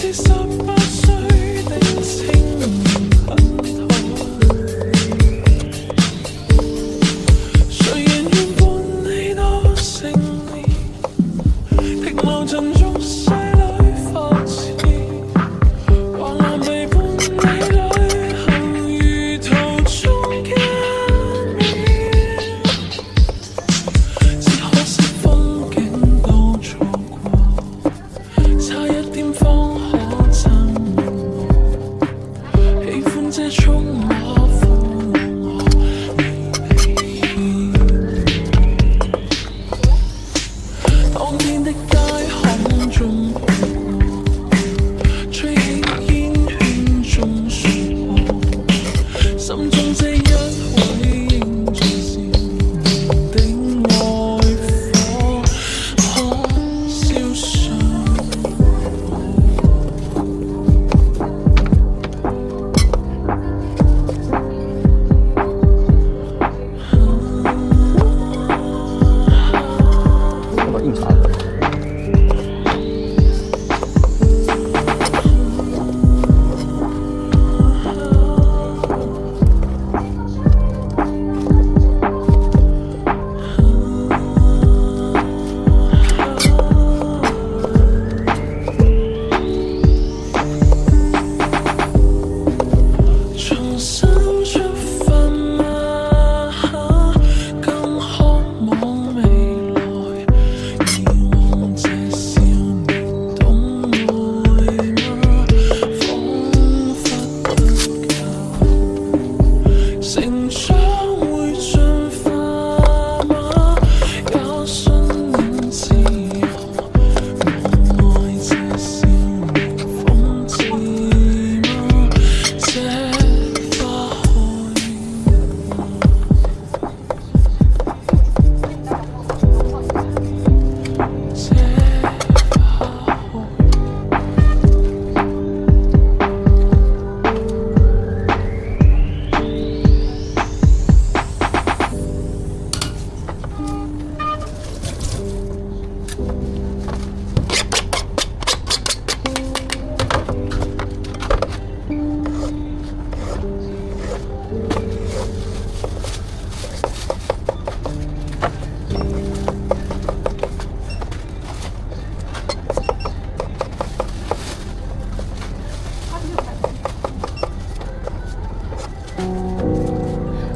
是18歲的青年很討誰人願伴你到成年，停留進俗世裏浮潛，橫難被伴你旅行，如途中見面，只可惜風景都錯過，差一點方可親吻我，喜歡這觸摸撫弄我，未離當天的街巷中步過，吹起煙圈中說過，心中這一位仍像少年的愛火，可燒傷我硬查的。重新出發嗎？更渴望未來，以往這少年懂愛嗎？彷彿不夠，成長會進化嗎？也信念自由，我愛這少年諷刺嗎？這花開。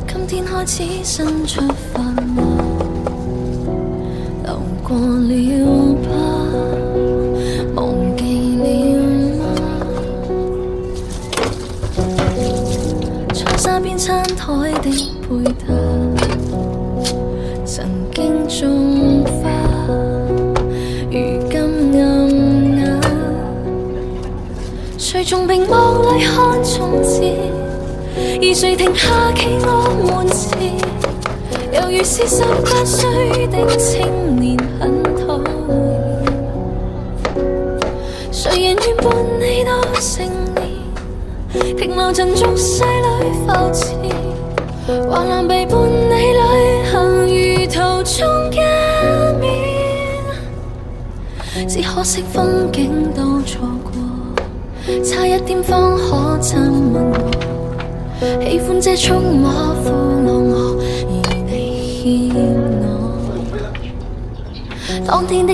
今天開始新出發嗎？流過了吧，忘記了嗎？初沙邊餐台的配搭，曾經種花，如今暗啞。誰從屏幕裏看從前？而誰停下企我門前，猶如是18歲的青年很討厭。誰人願伴你到成年，停留進俗世裏浮潛，橫難被伴你旅行，如途中見面，只可惜風景都錯過，差一點方可親吻我，喜歡這觸摸撫弄我，而你欠我當天的